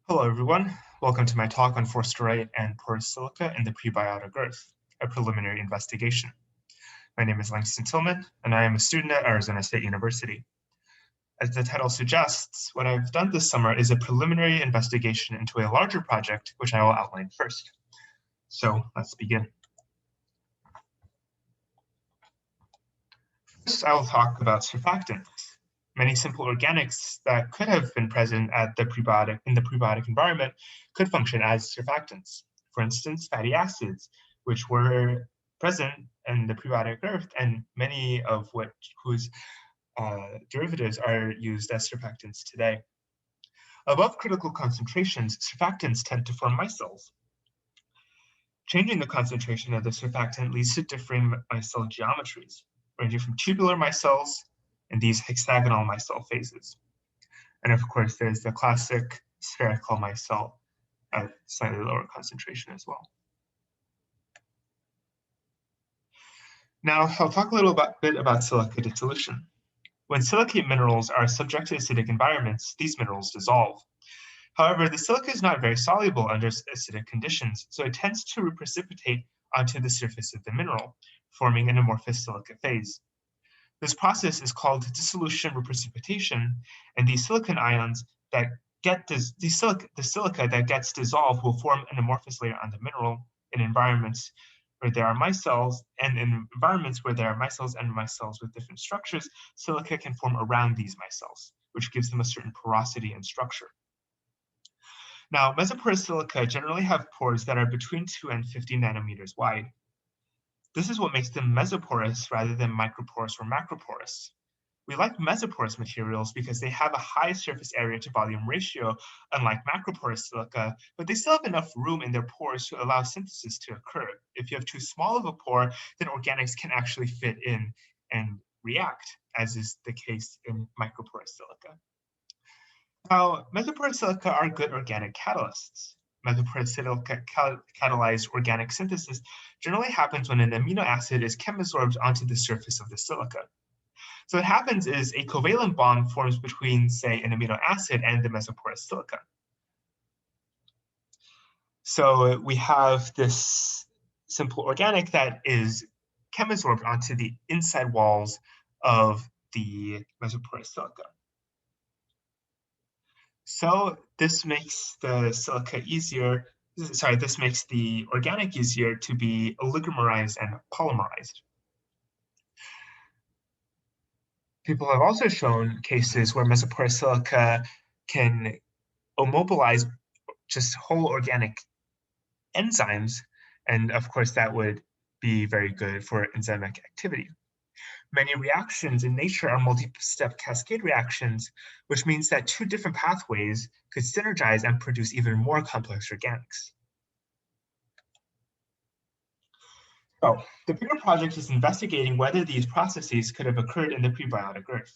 Hello, everyone. Welcome to my talk on Forsterite and Porous Silica in the Prebiotic Earth, a preliminary investigation. My name is Langston Tillman, and I am a student at Arizona State University. As the title suggests, what I've done this summer is a preliminary investigation into a larger project, which I will outline first. So let's begin. First, I will talk about surfactants. Many simple organics that could have been present in the prebiotic environment could function as surfactants. For instance, fatty acids, which were present in the prebiotic earth, and many of whose derivatives are used as surfactants today. Above critical concentrations, surfactants tend to form micelles. Changing the concentration of the surfactant leads to differing micelle geometries, ranging from tubular micelles and these hexagonal micelle phases. And of course, there's the classic spherical micelle at slightly lower concentration as well. Now, I'll talk a little bit about silica dissolution. When silicate minerals are subject to acidic environments, these minerals dissolve. However, the silica is not very soluble under acidic conditions, so it tends to reprecipitate onto the surface of the mineral, forming an amorphous silica phase. This process is called dissolution reprecipitation, and these silicon ions that get the silica that gets dissolved will form an amorphous layer on the mineral in environments where there are micelles, and in environments where there are micelles and micelles with different structures, silica can form around these micelles, which gives them a certain porosity and structure. Now, mesoporous silica generally have pores that are between 2 and 50 nanometers wide. This is what makes them mesoporous rather than microporous or macroporous. We like mesoporous materials because they have a high surface area to volume ratio, unlike macroporous silica, but they still have enough room in their pores to allow synthesis to occur. If you have too small of a pore, then organics can actually fit in and react, as is the case in microporous silica. Now, mesoporous silica are good organic catalysts. Mesoporous silica catalyzed organic synthesis generally happens when an amino acid is chemisorbed onto the surface of the silica. So what happens is a covalent bond forms between, say, an amino acid and the mesoporous silica. So we have this simple organic that is chemisorbed onto the inside walls of the mesoporous silica. So this makes the silica easier, this makes the organic easier to be oligomerized and polymerized. People have also shown cases where mesoporous silica can immobilize just whole organic enzymes, and of course that would be very good for enzymatic activity. Many reactions in nature are multi-step cascade reactions, which means that two different pathways could synergize and produce even more complex organics. So, the bigger project is investigating whether these processes could have occurred in the prebiotic earth,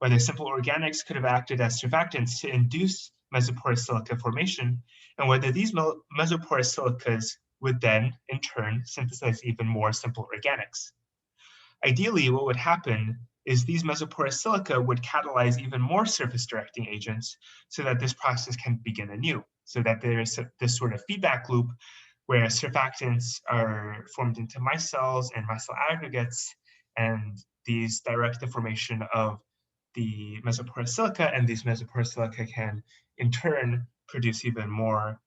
whether simple organics could have acted as surfactants to induce mesoporous silica formation, and whether these mesoporous silicas would then, in turn, synthesize even more simple organics. Ideally, what would happen is these mesoporous silica would catalyze even more surface directing agents so that this process can begin anew, so that there is this sort of feedback loop where surfactants are formed into micelles and micelle aggregates, and these direct the formation of the mesoporous silica, and these mesoporous silica can, in turn, produce even more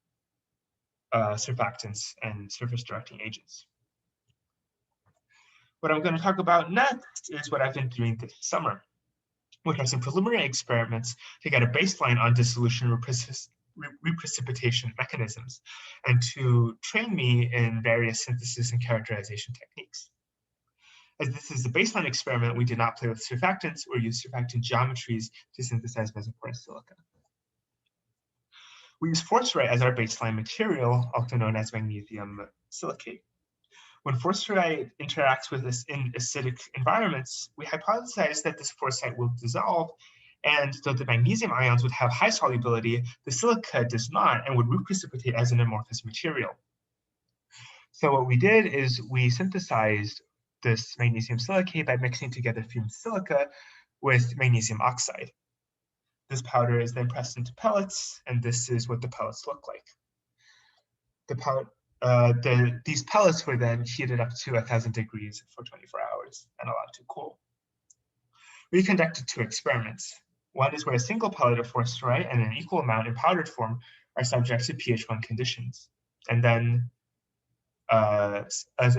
surfactants and surface directing agents. What I'm going to talk about next is what I've been doing this summer, which are some preliminary experiments to get a baseline on dissolution reprecipitation mechanisms and to train me in various synthesis and characterization techniques. As this is a baseline experiment, we did not play with surfactants or use surfactant geometries to synthesize mesoporous silica. We use Forsterite as our baseline material, also known as magnesium silicate. When Forsterite interacts with us in acidic environments, we hypothesize that this Forsterite will dissolve, and though the magnesium ions would have high solubility, the silica does not and would reprecipitate as an amorphous material. So what we did is we synthesized this magnesium silicate by mixing together fumed silica with magnesium oxide. This powder is then pressed into pellets, and this is what the pellets look like. These pellets were then heated up to 1,000 degrees for 24 hours and allowed to cool. We conducted 2 experiments. One is where a single pellet of forsterite and an equal amount in powdered form are subject to pH 1 conditions. And then a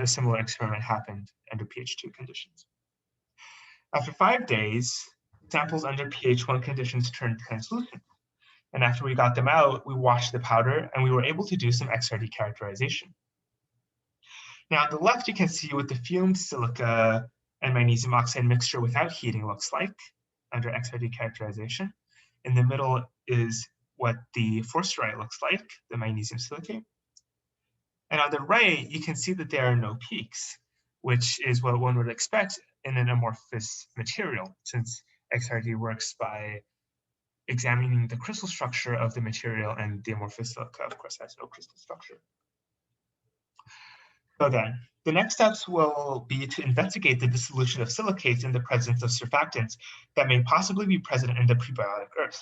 similar experiment happened under pH 2 conditions. After 5 days, samples under pH 1 conditions turned translucent. And after we got them out, we washed the powder and we were able to do some XRD characterization. Now on the left, you can see what the fumed silica and magnesium oxide mixture without heating looks like under XRD characterization. In the middle is what the forsterite looks like, the magnesium silicate. And on the right, you can see that there are no peaks, which is what one would expect in an amorphous material, since XRD works by examining the crystal structure of the material, and the amorphous silica, of course, has no crystal structure. So then, the next steps will be to investigate the dissolution of silicates in the presence of surfactants that may possibly be present in the prebiotic earth.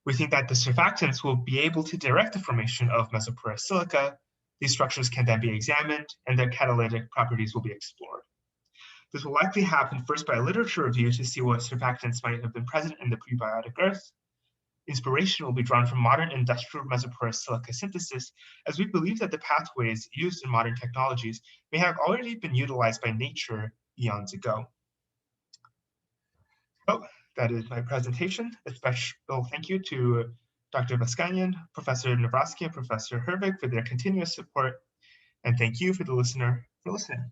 We think that the surfactants will be able to direct the formation of mesoporous silica. These structures can then be examined, and their catalytic properties will be explored. This will likely happen first by a literature review to see what surfactants might have been present in the prebiotic earth. Inspiration will be drawn from modern industrial mesoporous silica synthesis, as we believe that the pathways used in modern technologies may have already been utilized by nature eons ago. So that is my presentation. A special thank you to Dr. Baskanyan, Professor Navrosky, and Professor Hervig for their continuous support. And thank you for the listener for listening.